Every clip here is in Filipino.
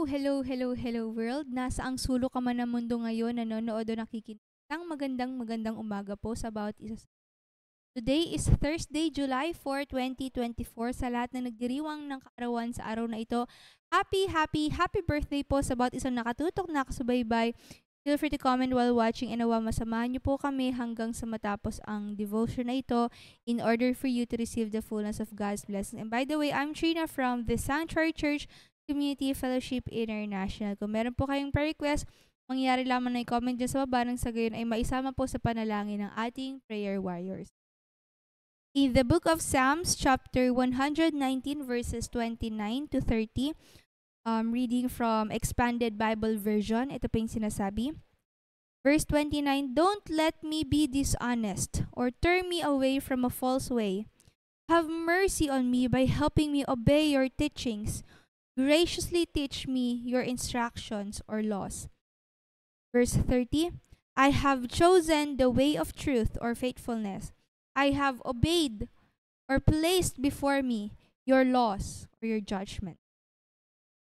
Hello world. Nasa ang sulok ka man ng mundo ngayon, nanonood o nakikinig. Isang magandang umaga po sa bawat isa. Today is Thursday, July 4, 2024. Sa lahat na nagdiriwang ng kaarawan sa araw na ito, happy birthday po sa bawat isang nakatutok, nakasubaybay. Feel free to comment while watching and nawa masamahan niyo po kami hanggang sa matapos ang devotion na ito in order for you to receive the fullness of God's blessing. And by the way, I'm Trina from the Sanctuary Church Community Fellowship International. Kung meron po kayong prayer request, mangyari lamang na i-comment dyan sa baba nang sa gayon ay maisama po sa panalangin ng ating prayer warriors. In the book of Psalms, chapter 119, verses 29 to 30, reading from Expanded Bible Version, ito po yung sinasabi. Verse 29, "Don't let me be dishonest or turn me away from a false way. Have mercy on me by helping me obey your teachings. Graciously teach me your instructions or laws." Verse 30, "I have chosen the way of truth or faithfulness. I have obeyed or placed before me your laws or your judgment."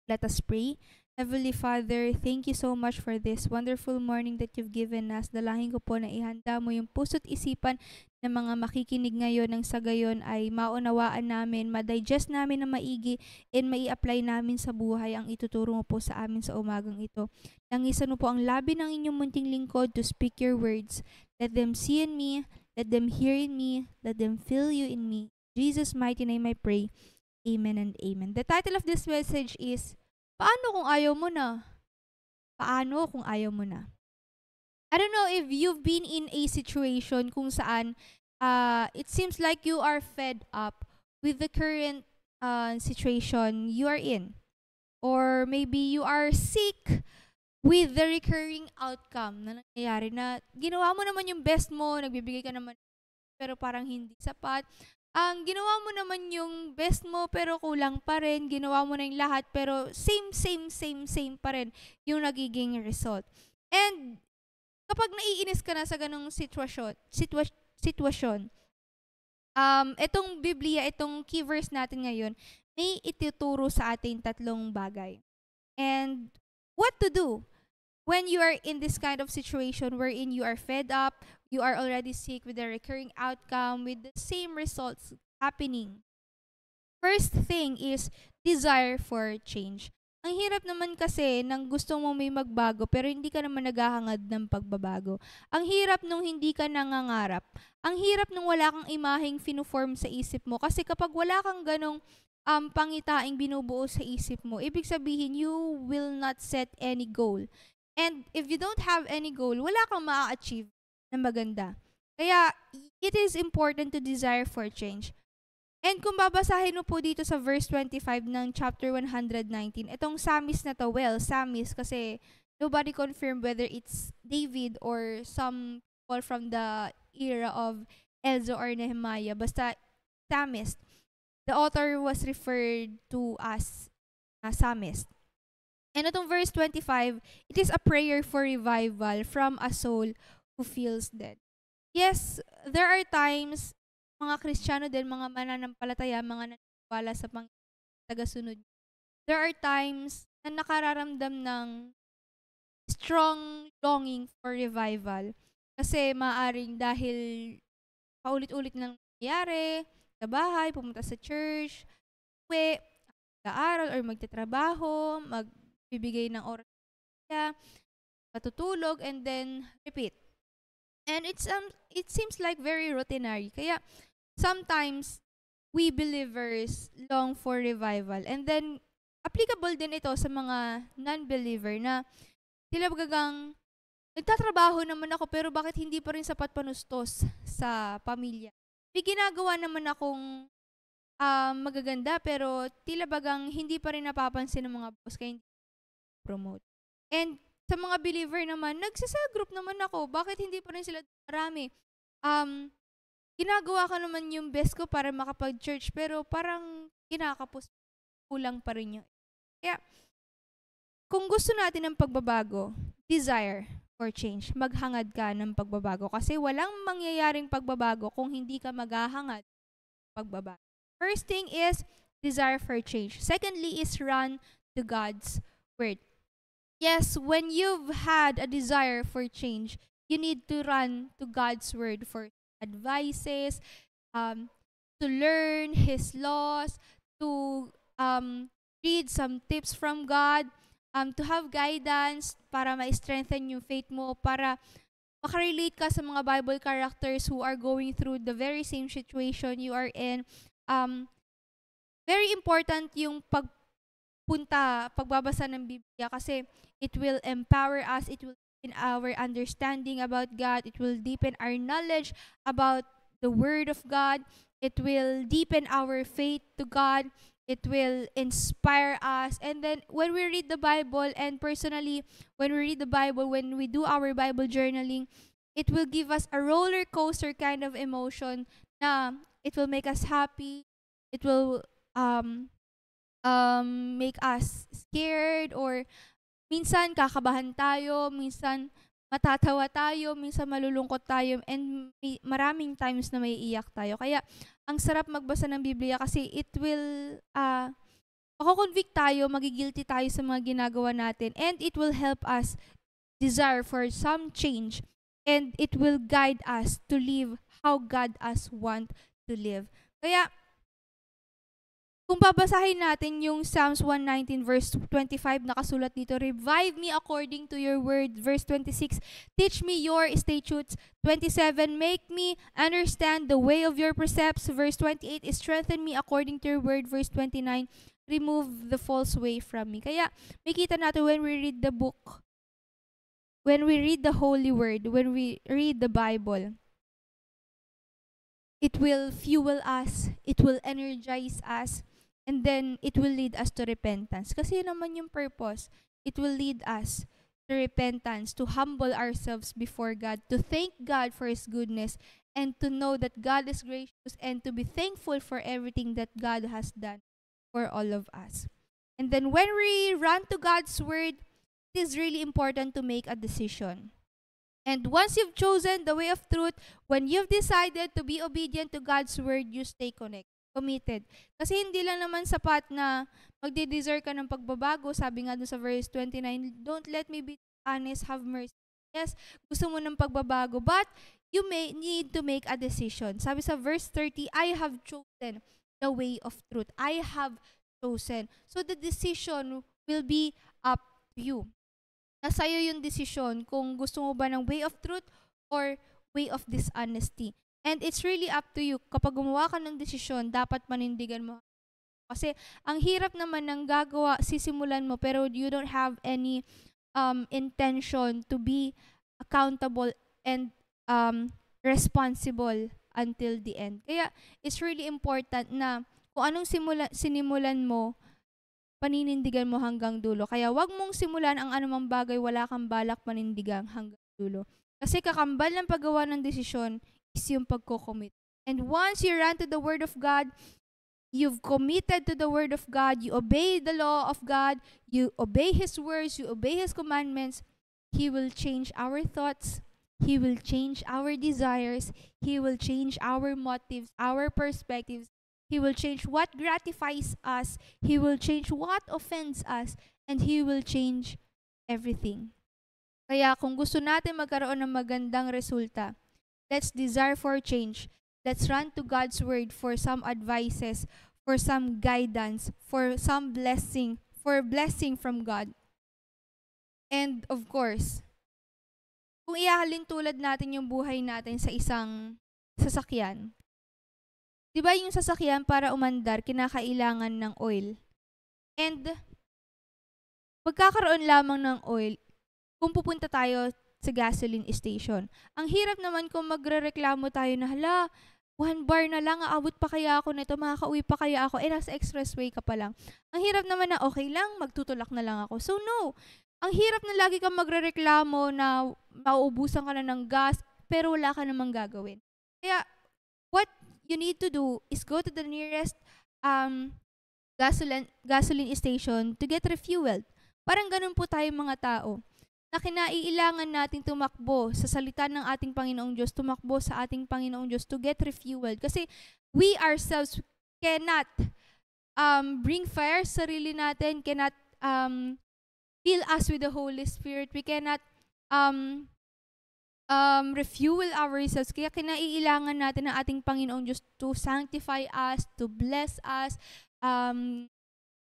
Let us pray. Heavenly Father, thank you so much for this wonderful morning that you've given us. Dalangin ko po na ihanda mo yung puso't isipan ng mga makikinig ngayon nang sa gayon ay maunawaan namin, ma-digest namin na maigi, and mai-apply namin sa buhay ang ituturo mo po sa amin sa umagang ito. Langisan mo po ang labi ng inyong munting lingkod to speak your words. Let them see in me, let them hear in me, let them feel you in me. In Jesus' mighty name I pray. Amen and amen. The title of this message is, Paano kung ayaw mo na? Paano kung ayaw mo na? I don't know if you've been in a situation kung saan it seems like you are fed up with the current situation you are in. Or maybe you are sick with the recurring outcome na nangyayari na ginawa mo naman yung best mo, nagbibigay ka naman pero parang hindi sapat. Ang ginawa mo naman yung best mo pero kulang pa rin. Ginawa mo na yung lahat pero same pa rin yung nagiging result. And kapag naiinis ka na sa ganung sitwasyon, itong Biblia, itong key verse natin ngayon, may ituturo sa ating tatlong bagay. And what to do when you are in this kind of situation wherein you are fed up, you are already sick with the recurring outcome, with the same results happening. First thing is desire for change. Ang hirap naman kasi nang gusto mo may magbago pero hindi ka naman naghahangad ng pagbabago. Ang hirap nung hindi ka nangangarap. Ang hirap nung wala kang imaheng finuform sa isip mo. Kasi kapag wala kang ganong pangitaing binubuo sa isip mo, ibig sabihin you will not set any goal. And if you don't have any goal, wala kang ma-achieve na maganda. Kaya, it is important to desire for change. And kung babasahin mo po dito sa verse 25 ng chapter 119, itong Psalmist na to, well, Psalmist kasi nobody confirmed whether it's David or some people from the era of Ezra or Nehemiah. Basta, Psalmist. The author was referred to as a Psalmist. And itong verse 25, it is a prayer for revival from a soul who feels dead. Yes, there are times, mga Kristiyano din, mga mananampalataya, mga naniniwala sa tagasunod. There are times na nakararamdam ng strong longing for revival. Kasi maaring dahil paulit-ulit nang nangyayari, sa bahay, pumunta sa church, uwi, mag-aaral or magtatrabaho, magbibigay ng oras niya, patutulog, and then repeat. And it seems like very routinary. Kaya sometimes we believers long for revival. And then applicable din ito sa mga non-believer na sila magagang nagtatrabaho naman ako pero bakit hindi pa rin sapat panustos sa pamilya? May ginagawa naman akong magaganda pero tila bagang hindi pa rin napapansin ng mga boss kaya hindi promote. And sa mga believer naman, nagsisel group naman ako. Bakit hindi pa rin sila marami? Ginagawa ko naman yung best ko para makapag-church pero parang kinakapos, kulang pa rin yun. Kaya, kung gusto natin ng pagbabago, desire for change, maghangad ka ng pagbabago. Kasi walang mangyayaring pagbabago kung hindi ka maghahangad ng pagbabago. First thing is desire for change. Secondly is run to God's Word. Yes, when you've had a desire for change, you need to run to God's Word for advices, um, to learn His laws, to read some tips from God, to have guidance para ma-strengthen yung faith mo, para makarelate ka sa mga Bible characters who are going through the very same situation you are in. Um, Very important yung pagbabasa ng Biblia kasi it will empower us, it will deepen our understanding about God, it will deepen our knowledge about the Word of God, it will deepen our faith to God, it will inspire us. And then when we read the Bible, and personally, when we read the Bible, when we do our Bible journaling, it will give us a roller coaster kind of emotion na it will make us happy, it will um make us scared, or minsan kakabahan tayo, minsan matatawa tayo, minsan malulungkot tayo, and maraming times na may iyak tayo. Kaya ang sarap magbasa ng Biblia kasi it will mako-convict tayo, magigilty tayo sa mga ginagawa natin, and it will help us desire for some change, and it will guide us to live how God us want to live. Kaya kung babasahin natin yung Psalms 119 verse 25, nakasulat dito, "Revive me according to your word." Verse 26, "Teach me your statutes." 27, "Make me understand the way of your precepts." Verse 28, "Strengthen me according to your word." Verse 29, "Remove the false way from me." Kaya makita natin when we read the book, when we read the Holy Word, when we read the Bible, it will fuel us, it will energize us, and then it will lead us to repentance. Kasi yun naman yung purpose. It will lead us to repentance, to humble ourselves before God, to thank God for His goodness, and to know that God is gracious, and to be thankful for everything that God has done for all of us. And then when we run to God's Word, it is really important to make a decision. And once you've chosen the way of truth, when you've decided to be obedient to God's Word, you stay committed. Kasi hindi lang naman sapat na magde-desire ka ng pagbabago. Sabi nga dun sa verse 29, "Don't let me be honest, have mercy." Yes, gusto mo ng pagbabago, but you may need to make a decision. Sabi sa verse 30, "I have chosen the way of truth." I have chosen. So the decision will be up to you. Nasa iyo yung desisyon kung gusto mo ba ng way of truth or way of dishonesty. And it's really up to you. Kapag gumawa ka ng desisyon, dapat panindigan mo. Kasi ang hirap naman ng gagawa, sisimulan mo, pero you don't have any intention to be accountable and responsible until the end. Kaya it's really important na kung anong sinimulan mo, paninindigan mo hanggang dulo. Kaya wag mong simulan ang anumang bagay wala kang balak panindigan hanggang dulo. Kasi kakambal ng paggawa ng desisyon is yung pagko-commit. And once you run to the Word of God, you've committed to the Word of God, you obey the law of God, you obey His words, you obey His commandments, He will change our thoughts, He will change our desires, He will change our motives, our perspectives, He will change what gratifies us, He will change what offends us, and He will change everything. Kaya kung gusto natin magkaroon ng magandang resulta, let's desire for change. Let's run to God's Word for some advices, for some guidance, for some blessing, for blessing from God. And of course, kung ihahalin tulad natin yung buhay natin sa isang sasakyan, di ba yung sasakyan para umandar, kinakailangan ng oil? And magkakaroon lamang ng oil kung pupunta tayo sa gasoline station. Ang hirap naman kung magrereklamo tayo na, "Hala, 1 bar na lang, aabot pa kaya ako nito, makakauwi pa kaya ako, nasa expressway ka pa lang." Ang hirap naman na, "Okay lang, magtutulak na lang ako." So no, ang hirap na lagi kang magrereklamo na mauubusan ka na ng gas, pero wala ka namang gagawin. Kaya, what you need to do is go to the nearest gasoline station to get refueled. Parang ganun po tayo mga tao, na kinailangan natin tumakbo sa salita ng ating Panginoong Diyos, tumakbo sa ating Panginoong Diyos to get refueled. Kasi we ourselves cannot bring fire sa sarili natin, cannot fill us with the Holy Spirit. We cannot um, refuel ourselves. Kaya kinailangan natin ng ating Panginoong Diyos to sanctify us, to bless us, um,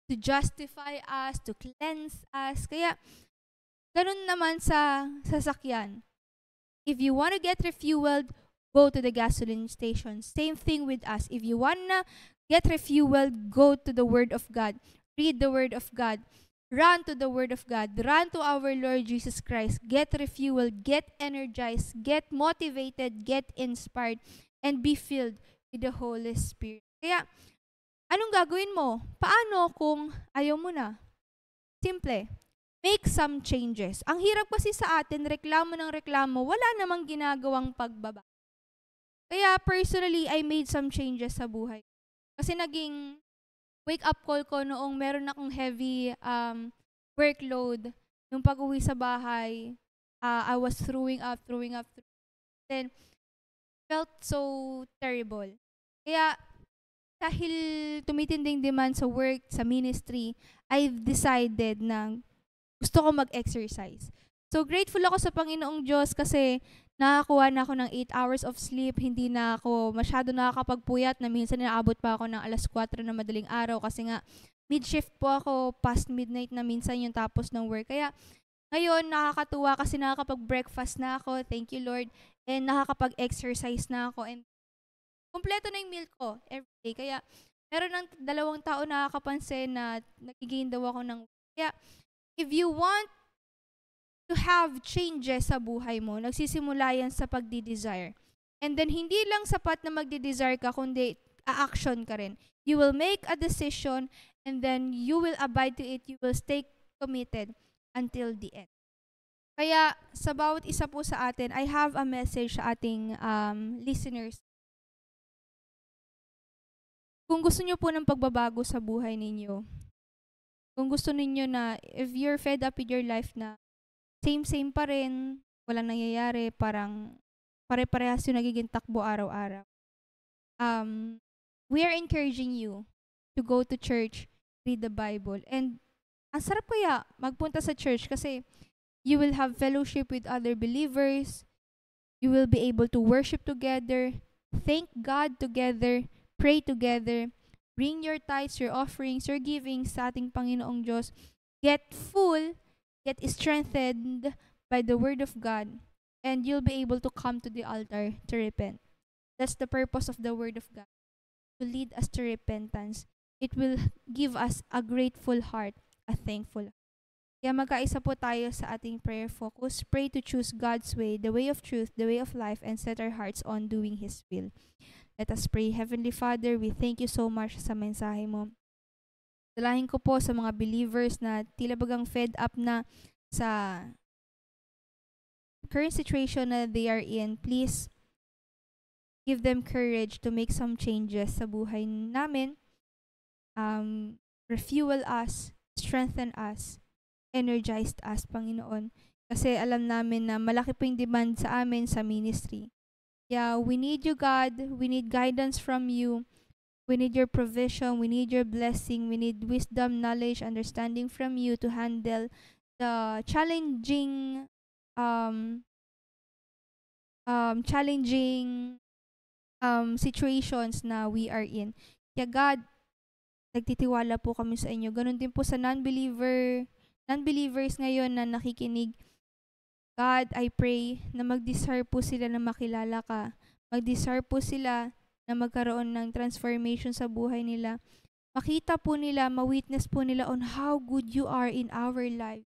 to justify us, to cleanse us. Kaya, ganun naman sa sasakyan. If you want to get refueled, go to the gasoline station. Same thing with us. If you want to get refueled, go to the Word of God. Read the Word of God. Run to the Word of God. Run to our Lord Jesus Christ. Get refueled. Get energized. Get motivated. Get inspired. And be filled with the Holy Spirit. Kaya, anong gagawin mo? Paano kung ayaw mo na? Simple. Make some changes. Ang hirap kasi sa atin, reklamo ng reklamo, wala namang ginagawang pagbaba. Kaya personally, I made some changes sa buhay. Kasi naging wake-up call ko noong meron akong heavy workload. Nung pag-uwi sa bahay, I was throwing up. Then, felt so terrible. Kaya, dahil tumitinding demand sa work, sa ministry, I've decided na gusto ko mag-exercise. So, grateful ako sa Panginoong Diyos kasi nakakuha na ako ng 8 hours of sleep. Hindi na ako masyado nakakapagpuyat na minsan naabot pa ako ng alas 4 na madaling araw kasi nga mid-shift po ako, past midnight na minsan yung tapos ng work. Kaya ngayon nakakatuwa kasi nakakapag-breakfast na ako. Thank you, Lord. And nakakapag-exercise na ako. And kumpleto na yung meal ko everyday. Kaya meron ng 2 tao nakakapansin na nagigain daw ako ng... Kaya if you want to have changes sa buhay mo, nagsisimula yan sa pagdi-desire. And then, hindi lang sapat na magdi-desire ka, kundi a-action ka rin. You will make a decision and then you will abide to it. You will stay committed until the end. Kaya, sa bawat isa po sa atin, I have a message sa ating listeners. Kung gusto niyo po ng pagbabago sa buhay ninyo, kung gusto ninyo na, if you're fed up with your life na same pa rin, walang nangyayari, parang pare-parehas yung nagiging takbo araw-araw. We are encouraging you to go to church, read the Bible. And ang sarap kaya magpunta sa church kasi you will have fellowship with other believers, you will be able to worship together, thank God together, pray together, bring your tithes, your offerings, your givings sa ating Panginoong Diyos. Get full, get strengthened by the Word of God, and you'll be able to come to the altar to repent. That's the purpose of the Word of God, to lead us to repentance. It will give us a grateful heart, a thankful heart. Kaya magkaisa po tayo sa ating prayer focus. Pray to choose God's way, the way of truth, the way of life, and set our hearts on doing His will. Let us pray. Heavenly Father, we thank you so much sa mensahe mo. Dalahin ko po sa mga believers na tila bagang fed up na sa current situation na they are in. Please give them courage to make some changes sa buhay namin. Refuel us, strengthen us, energized us, Panginoon. Kasi alam namin na malaki po yung demand sa amin sa ministry. Yeah, we need you, God. We need guidance from you. We need your provision. We need your blessing. We need wisdom, knowledge, understanding from you to handle the challenging situations na we are in. Kaya God, nagtitiwala po kami sa inyo. Ganon din po sa non-believers ngayon na nakikinig. God, I pray na mag-desire po sila na makilala ka. Mag-desire po sila na magkaroon ng transformation sa buhay nila. Makita po nila, ma-witness po nila on how good you are in our life.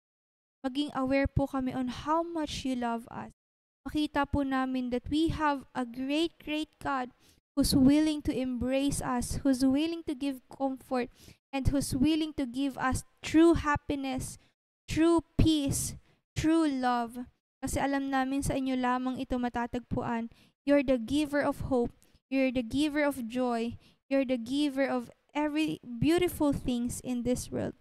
Maging aware po kami on how much you love us. Makita po namin that we have a great, great God who's willing to embrace us, who's willing to give comfort, and who's willing to give us true happiness, true peace, true love. Kasi alam namin sa inyo lamang ito matatagpuan. You're the giver of hope. You're the giver of joy. You're the giver of every beautiful things in this world.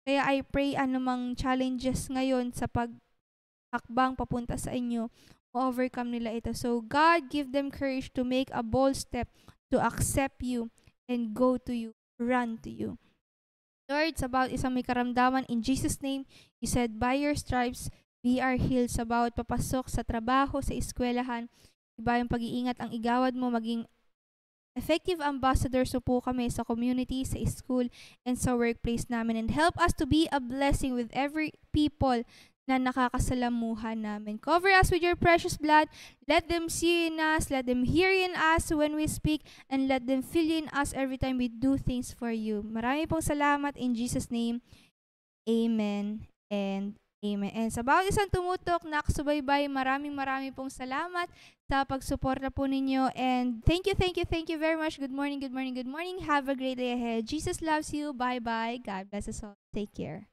Kaya I pray anumang challenges ngayon sa paghakbang papunta sa inyo, overcome nila ito. So God, give them courage to make a bold step to accept you and go to you, run to you. Lord, sa bawat isang may karamdaman, in Jesus' name, you said, by your stripes, we are healed. Sa bawat papasok, sa trabaho, sa eskwelahan, iba yung pag-iingat ang igawad mo, maging effective ambassadors po kami sa community, sa school, and sa workplace namin. And help us to be a blessing with every people na nakakasalamuhan namin. Cover us with your precious blood. Let them see in us, let them hear in us when we speak, and let them feel in us every time we do things for you. Marami pong salamat in Jesus' name. Amen and amen. And sa bawat isang tumutok, nakasubaybay, maraming pong salamat sa pagsuporta po ninyo. And thank you very much. Good morning. Have a great day ahead. Jesus loves you. Bye-bye. God bless us all. Take care.